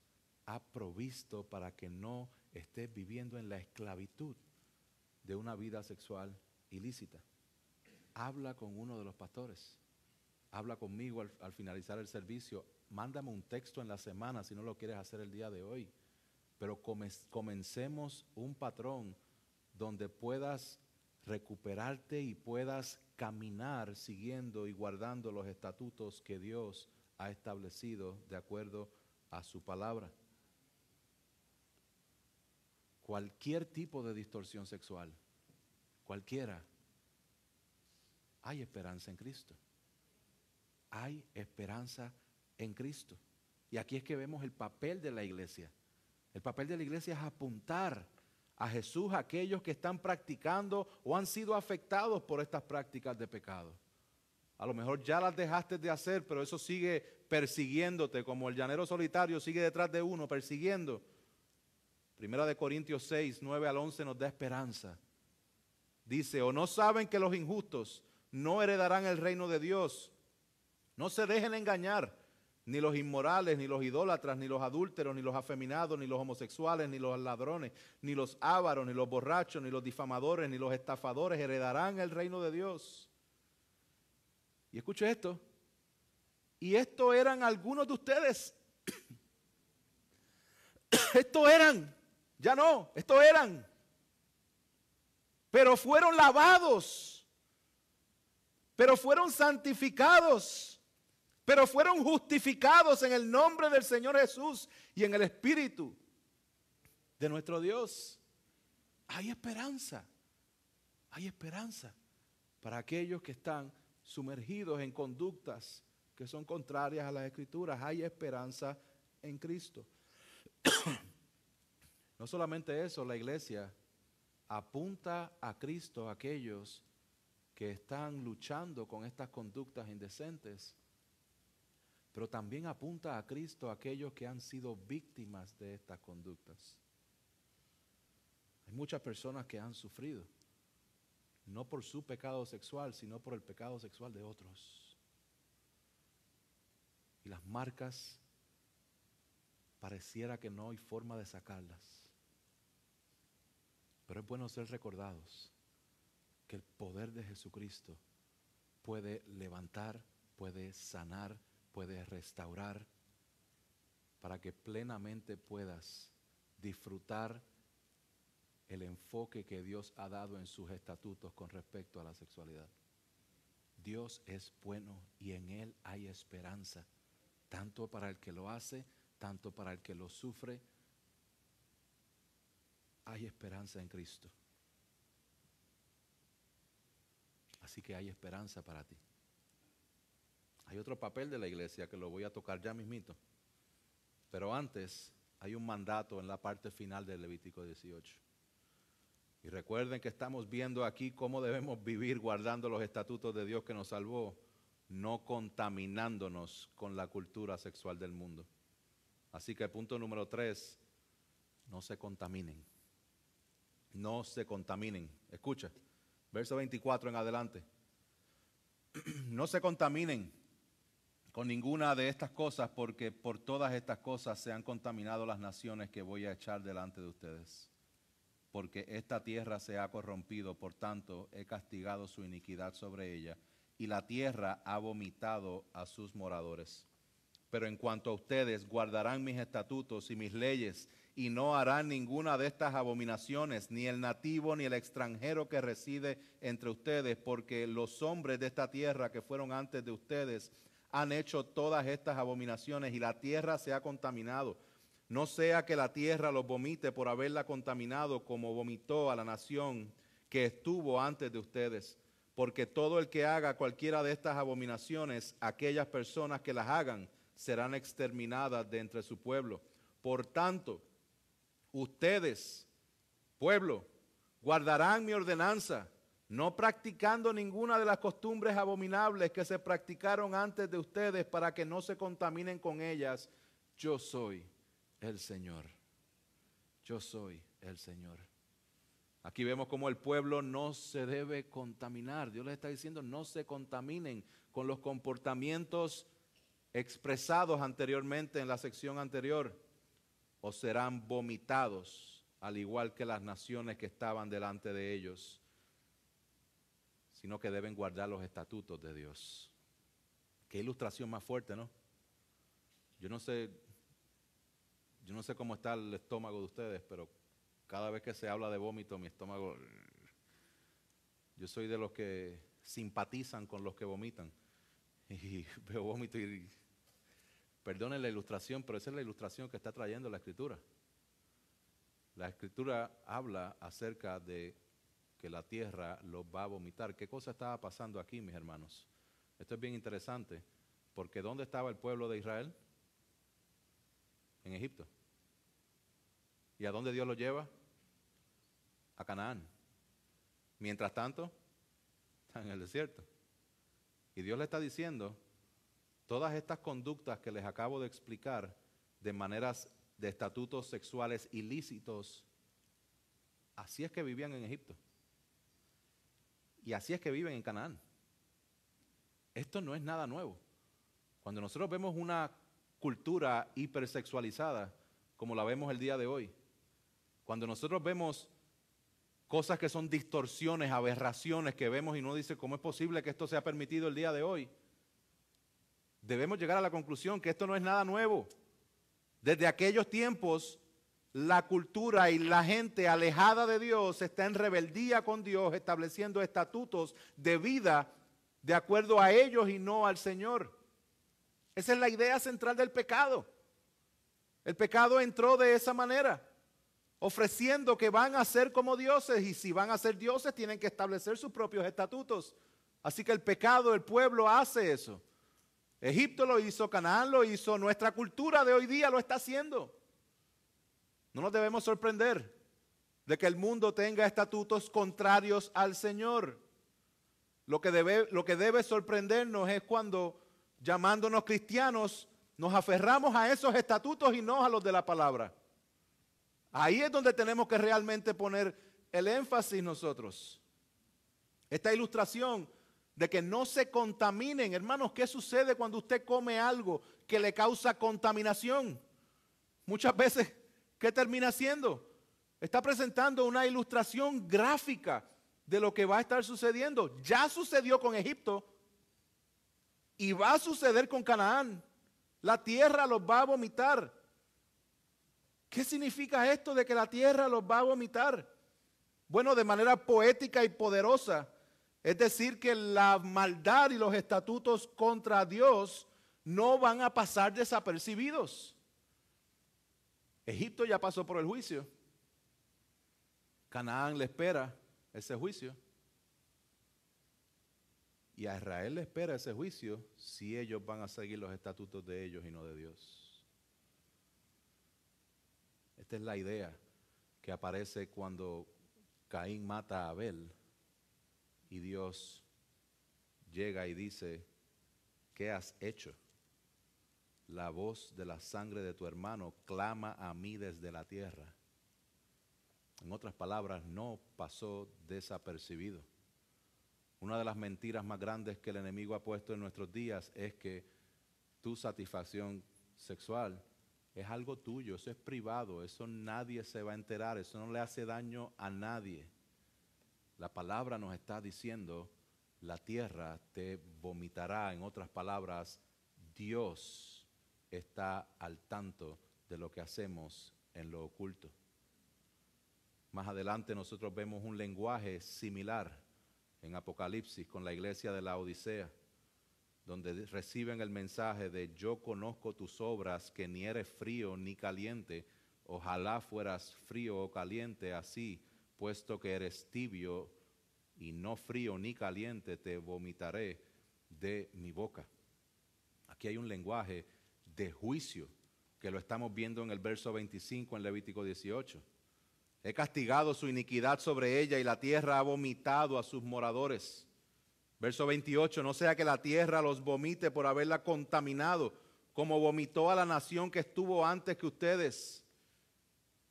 ha provisto para que no estés viviendo en la esclavitud de una vida sexual ilícita. Habla con uno de los pastores, habla conmigo al finalizar el servicio, mándame un texto en la semana si no lo quieres hacer el día de hoy, pero comencemos un patrón donde puedas recuperarte y puedas caminar siguiendo y guardando los estatutos que Dios ha establecido de acuerdo a su palabra. Cualquier tipo de distorsión sexual, cualquiera, hay esperanza en Cristo. Hay esperanza en Cristo. Y aquí es que vemos el papel de la iglesia. El papel de la iglesia es apuntar a Jesús a aquellos que están practicando o han sido afectados por estas prácticas de pecado. A lo mejor ya las dejaste de hacer, pero eso sigue persiguiéndote, como el llanero solitario sigue detrás de uno, persiguiendo. Primera de Corintios 6, 9 al 11 nos da esperanza. Dice, ¿o no saben que los injustos no heredarán el reino de Dios? No se dejen engañar, ni los inmorales, ni los idólatras, ni los adúlteros, ni los afeminados, ni los homosexuales, ni los ladrones, ni los ávaros, ni los borrachos, ni los difamadores, ni los estafadores heredarán el reino de Dios. Y escuche esto, y esto eran algunos de ustedes. Esto eran, ya no, esto eran. Pero fueron lavados, pero fueron santificados, pero fueron justificados en el nombre del Señor Jesús y en el Espíritu de nuestro Dios. Hay esperanza para aquellos que están sumergidos en conductas que son contrarias a las Escrituras. Hay esperanza en Cristo. No solamente eso, la iglesia apunta a Cristo a aquellos que están luchando con estas conductas indecentes, pero también apunta a Cristo a aquellos que han sido víctimas de estas conductas. Hay muchas personas que han sufrido, no por su pecado sexual, sino por el pecado sexual de otros. Y las marcas pareciera que no hay forma de sacarlas. Pero es bueno ser recordados que el poder de Jesucristo puede levantar, puede sanar, puede restaurar, para que plenamente puedas disfrutar el enfoque que Dios ha dado en sus estatutos con respecto a la sexualidad. Dios es bueno y en Él hay esperanza, tanto para el que lo hace, tanto para el que lo sufre. Hay esperanza en Cristo. Así que hay esperanza para ti. Hay otro papel de la iglesia que lo voy a tocar ya mismito. Pero antes hay un mandato en la parte final del Levítico 18. Y recuerden que estamos viendo aquí cómo debemos vivir guardando los estatutos de Dios que nos salvó, no contaminándonos con la cultura sexual del mundo. Así que el punto número 3, no se contaminen. No se contaminen. Escucha, verso 24 en adelante. No se contaminen con ninguna de estas cosas, porque por todas estas cosas se han contaminado las naciones que voy a echar delante de ustedes. porque esta tierra se ha corrompido, por tanto he castigado su iniquidad sobre ella, y la tierra ha vomitado a sus moradores. Pero en cuanto a ustedes, guardarán mis estatutos y mis leyes, y no harán ninguna de estas abominaciones, ni el nativo ni el extranjero que reside entre ustedes, porque los hombres de esta tierra que fueron antes de ustedes han hecho todas estas abominaciones, y la tierra se ha contaminado. No sea que la tierra los vomite por haberla contaminado, como vomitó a la nación que estuvo antes de ustedes. Porque todo el que haga cualquiera de estas abominaciones, aquellas personas que las hagan, serán exterminadas de entre su pueblo. Por tanto, ustedes, pueblo, guardarán mi ordenanza, no practicando ninguna de las costumbres abominables que se practicaron antes de ustedes, para que no se contaminen con ellas. Yo soy el Señor. Yo soy el Señor. Aquí vemos cómo el pueblo no se debe contaminar. Dios les está diciendo, no se contaminen con los comportamientos expresados anteriormente en la sección anterior, o serán vomitados, al igual que las naciones que estaban delante de ellos, sino que deben guardar los estatutos de Dios. Qué ilustración más fuerte, ¿no? Yo no sé cómo está el estómago de ustedes, pero cada vez que se habla de vómito, mi estómago... Yo soy de los que simpatizan con los que vomitan. Y veo vómito y... Perdonen la ilustración, pero esa es la ilustración que está trayendo la Escritura. La Escritura habla acerca de que la tierra los va a vomitar. ¿Qué cosa estaba pasando aquí, mis hermanos? Esto es bien interesante, porque ¿dónde estaba el pueblo de Israel? En Egipto. ¿Y a dónde Dios lo lleva? A Canaán. Mientras tanto, están en el desierto. Y Dios le está diciendo, todas estas conductas que les acabo de explicar, de maneras de estatutos sexuales ilícitos, así es que vivían en Egipto. Y así es que viven en Canaán. Esto no es nada nuevo. Cuando nosotros vemos una cultura hipersexualizada, como la vemos el día de hoy, cuando nosotros vemos cosas que son distorsiones, aberraciones que vemos y uno dice, ¿cómo es posible que esto sea permitido el día de hoy? Debemos llegar a la conclusión que esto no es nada nuevo. Desde aquellos tiempos, la cultura y la gente alejada de Dios está en rebeldía con Dios, estableciendo estatutos de vida de acuerdo a ellos y no al Señor. Esa es la idea central del pecado. El pecado entró de esa manera, ofreciendo que van a ser como dioses, y si van a ser dioses tienen que establecer sus propios estatutos. Así que el pecado, el pueblo hace eso. Egipto lo hizo, Canaán lo hizo, nuestra cultura de hoy día lo está haciendo. No nos debemos sorprender de que el mundo tenga estatutos contrarios al Señor. Lo que debe sorprendernos es cuando, llamándonos cristianos, nos aferramos a esos estatutos y no a los de la palabra. Ahí es donde tenemos que realmente poner el énfasis nosotros. Esta ilustración de que no se contaminen. Hermanos, ¿qué sucede cuando usted come algo que le causa contaminación? Muchas veces, ¿qué termina haciendo? Está presentando una ilustración gráfica de lo que va a estar sucediendo. Ya sucedió con Egipto y va a suceder con Canaán. La tierra los va a vomitar. ¿Qué significa esto de que la tierra los va a vomitar? Bueno, de manera poética y poderosa. Es decir, que la maldad y los estatutos contra Dios no van a pasar desapercibidos. Egipto ya pasó por el juicio. Canaán le espera ese juicio. Y a Israel le espera ese juicio si ellos van a seguir los estatutos de ellos y no de Dios. Esta es la idea que aparece cuando Caín mata a Abel. Y Dios llega y dice, ¿qué has hecho? La voz de la sangre de tu hermano clama a mí desde la tierra. En otras palabras, no pasó desapercibido. Una de las mentiras más grandes que el enemigo ha puesto en nuestros días es que tu satisfacción sexual es algo tuyo, eso es privado, eso nadie se va a enterar, eso no le hace daño a nadie. La palabra nos está diciendo, la tierra te vomitará. En otras palabras, Dios está al tanto de lo que hacemos en lo oculto. Más adelante nosotros vemos un lenguaje similar en Apocalipsis con la iglesia de la Odisea, donde reciben el mensaje de yo conozco tus obras, que ni eres frío ni caliente, ojalá fueras frío o caliente, así, puesto que eres tibio y no frío ni caliente, te vomitaré de mi boca. Aquí hay un lenguaje de juicio, que lo estamos viendo en el verso 25 en Levítico 18. He castigado su iniquidad sobre ella y la tierra ha vomitado a sus moradores. Verso 28, no sea que la tierra los vomite por haberla contaminado, como vomitó a la nación que estuvo antes que ustedes.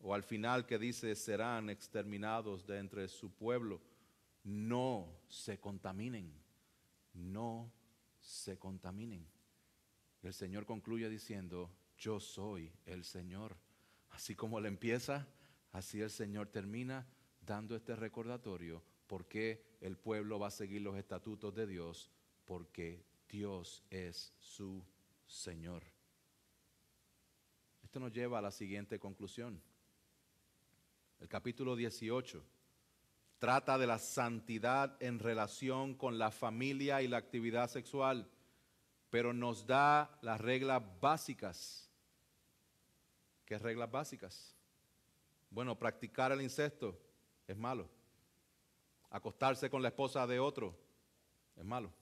O al final que dice, serán exterminados de entre su pueblo. No se contaminen, no se contaminen. Y el Señor concluye diciendo, yo soy el Señor. Así como Él empieza, así el Señor termina dando este recordatorio. Porque el pueblo va a seguir los estatutos de Dios, porque Dios es su Señor. Esto nos lleva a la siguiente conclusión. El capítulo 18 trata de la santidad en relación con la familia y la actividad sexual, pero nos da las reglas básicas. ¿Qué reglas básicas? Bueno, practicar el incesto es malo. Acostarse con la esposa de otro es malo.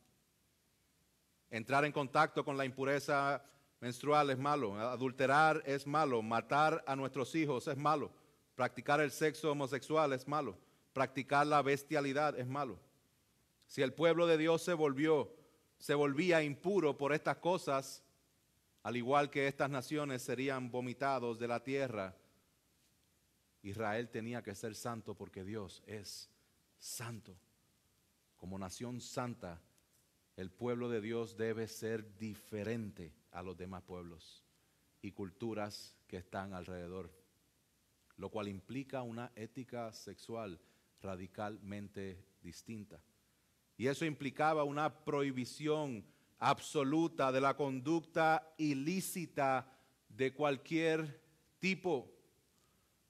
Entrar en contacto con la impureza menstrual es malo. Adulterar es malo. Matar a nuestros hijos es malo. Practicar el sexo homosexual es malo. Practicar la bestialidad es malo. Si el pueblo de Dios se volvía impuro por estas cosas, al igual que estas naciones serían vomitados de la tierra, Israel tenía que ser santo porque Dios es santo. Como nación santa, el pueblo de Dios debe ser diferente a los demás pueblos y culturas que están alrededor, lo cual implica una ética sexual radicalmente distinta. Y eso implicaba una prohibición absoluta de la conducta ilícita de cualquier tipo.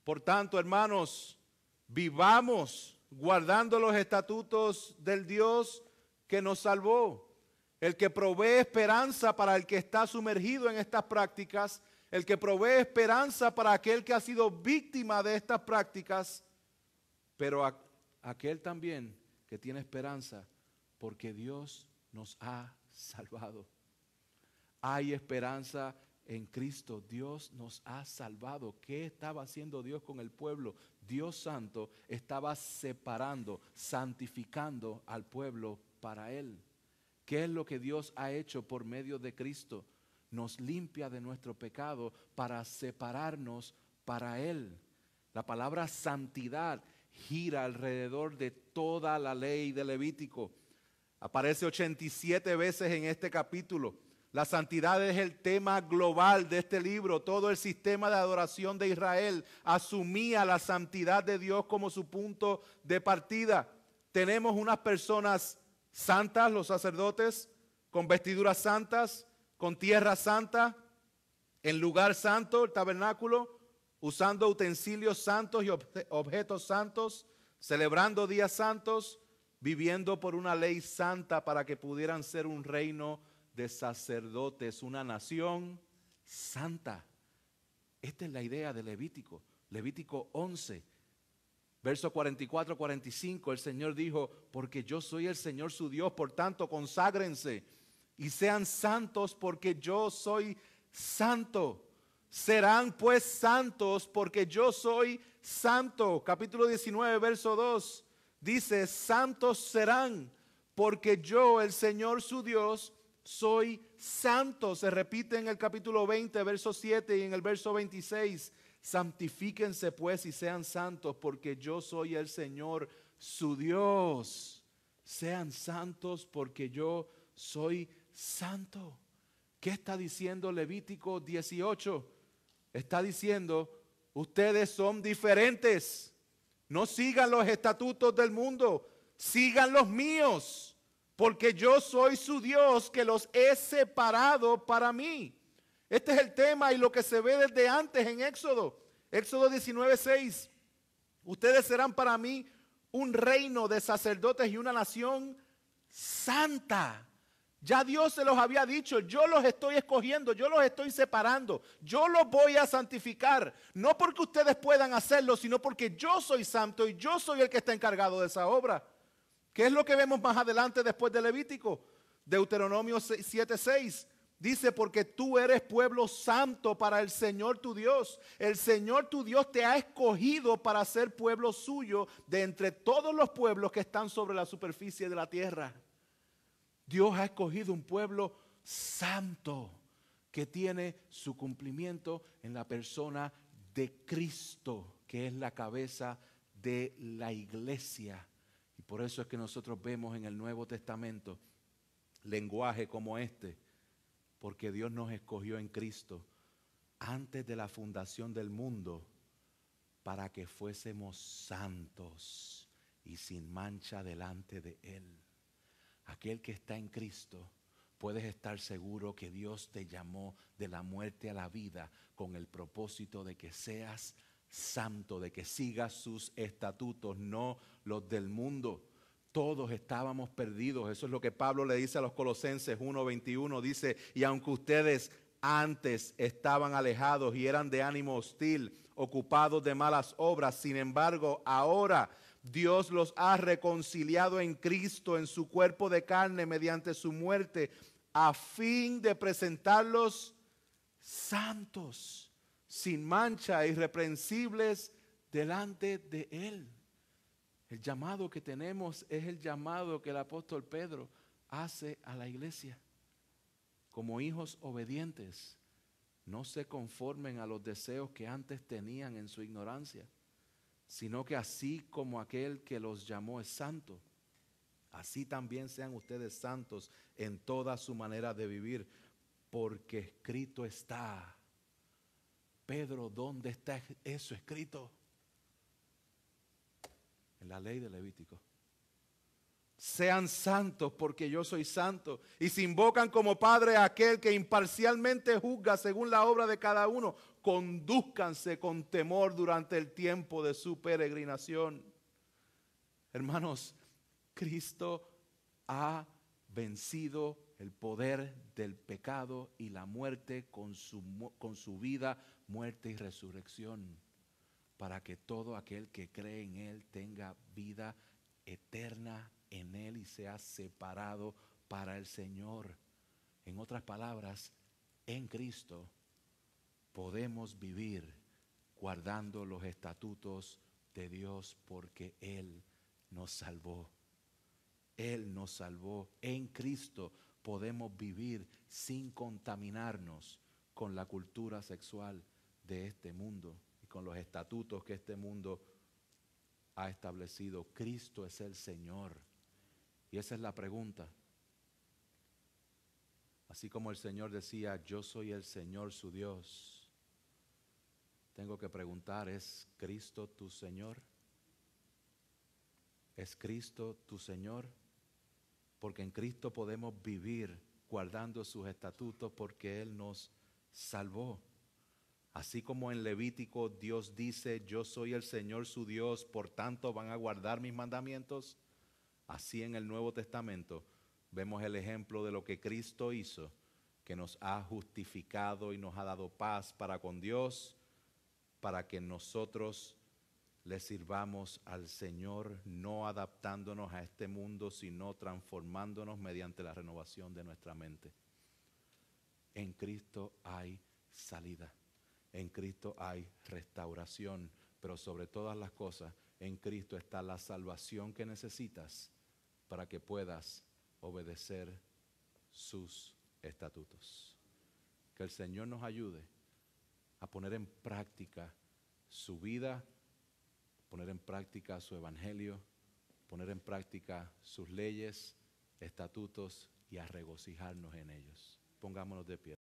Por tanto, hermanos, vivamos guardando los estatutos del Dios que nos salvó, el que provee esperanza para el que está sumergido en estas prácticas, el que provee esperanza para aquel que ha sido víctima de estas prácticas, pero aquel también que tiene esperanza porque Dios nos ha salvado. Hay esperanza en Cristo. Dios nos ha salvado. ¿Qué estaba haciendo Dios con el pueblo? Dios santo estaba separando, santificando al pueblo para Él. ¿Qué es lo que Dios ha hecho por medio de Cristo? Nos limpia de nuestro pecado para separarnos para Él. La palabra santidad gira alrededor de toda la ley de Levítico. Aparece 87 veces en este capítulo. La santidad es el tema global de este libro. Todo el sistema de adoración de Israel asumía la santidad de Dios como su punto de partida. Tenemos unas personas santas, los sacerdotes, con vestiduras santas, con tierra santa, en lugar santo, el tabernáculo, usando utensilios santos y objetos santos, celebrando días santos, viviendo por una ley santa para que pudieran ser un reino de sacerdotes, una nación santa. Esta es la idea de Levítico. Levítico 11, verso 44-45, el Señor dijo, porque yo soy el Señor su Dios, por tanto conságrense y sean santos porque yo soy santo. Serán pues santos porque yo soy santo. Capítulo 19, verso 2, dice, santos serán porque yo, el Señor su Dios, soy santo. Se repite en el capítulo 20, verso 7 y en el verso 26. Santifíquense pues y sean santos porque yo soy el Señor su Dios. Sean santos porque yo soy santo. ¿Qué está diciendo Levítico 18? Está diciendo, ustedes son diferentes. No sigan los estatutos del mundo, sigan los míos, porque yo soy su Dios que los he separado para mí. Este es el tema y lo que se ve desde antes en Éxodo. Éxodo 19:6. Ustedes serán para mí un reino de sacerdotes y una nación santa. Ya Dios se los había dicho, yo los estoy escogiendo, yo los estoy separando, yo los voy a santificar. No porque ustedes puedan hacerlo, sino porque yo soy santo y yo soy el que está encargado de esa obra. ¿Qué es lo que vemos más adelante después de Levítico? Deuteronomio 7:6. Dice, porque tú eres pueblo santo para el Señor tu Dios. El Señor tu Dios te ha escogido para ser pueblo suyo de entre todos los pueblos que están sobre la superficie de la tierra. Dios ha escogido un pueblo santo que tiene su cumplimiento en la persona de Cristo, que es la cabeza de la iglesia. Y por eso es que nosotros vemos en el Nuevo Testamento lenguaje como este, porque Dios nos escogió en Cristo antes de la fundación del mundo para que fuésemos santos y sin mancha delante de Él. Aquel que está en Cristo, puedes estar seguro que Dios te llamó de la muerte a la vida con el propósito de que seas santo, de que sigas sus estatutos, no los del mundo. Todos estábamos perdidos. Eso es lo que Pablo le dice a los Colosenses 1:21. Dice, y aunque ustedes antes estaban alejados y eran de ánimo hostil, ocupados de malas obras, sin embargo, ahora Dios los ha reconciliado en Cristo, en su cuerpo de carne, mediante su muerte, a fin de presentarlos santos, sin mancha, irreprensibles delante de Él. El llamado que tenemos es el llamado que el apóstol Pedro hace a la iglesia. Como hijos obedientes, no se conformen a los deseos que antes tenían en su ignorancia, sino que así como aquel que los llamó es santo, así también sean ustedes santos en toda su manera de vivir, porque escrito está. Pedro, ¿dónde está eso escrito? En la ley de Levítico. Sean santos porque yo soy santo. Y si invocan como Padre a aquel que imparcialmente juzga según la obra de cada uno, condúzcanse con temor durante el tiempo de su peregrinación. Hermanos, Cristo ha vencido el poder del pecado y la muerte con su vida, muerte y resurrección, para que todo aquel que cree en Él tenga vida eterna en Él y sea separado para el Señor. En otras palabras, en Cristo podemos vivir guardando los estatutos de Dios porque Él nos salvó. Él nos salvó. En Cristo podemos vivir sin contaminarnos con la cultura sexual de este mundo y con los estatutos que este mundo ha establecido. Cristo es el Señor. Y esa es la pregunta. Así como el Señor decía, yo soy el Señor su Dios, tengo que preguntar, ¿es Cristo tu Señor? ¿Es Cristo tu Señor? Porque en Cristo podemos vivir guardando sus estatutos porque Él nos salvó. Así como en Levítico Dios dice, yo soy el Señor su Dios, por tanto van a guardar mis mandamientos. Así en el Nuevo Testamento vemos el ejemplo de lo que Cristo hizo, que nos ha justificado y nos ha dado paz para con Dios, para que nosotros le sirvamos al Señor, no adaptándonos a este mundo, sino transformándonos mediante la renovación de nuestra mente. En Cristo hay salida, en Cristo hay restauración, pero sobre todas las cosas, en Cristo está la salvación que necesitas para que puedas obedecer sus estatutos. Que el Señor nos ayude a poner en práctica su vida, poner en práctica su evangelio, poner en práctica sus leyes, estatutos y a regocijarnos en ellos. Pongámonos de pie.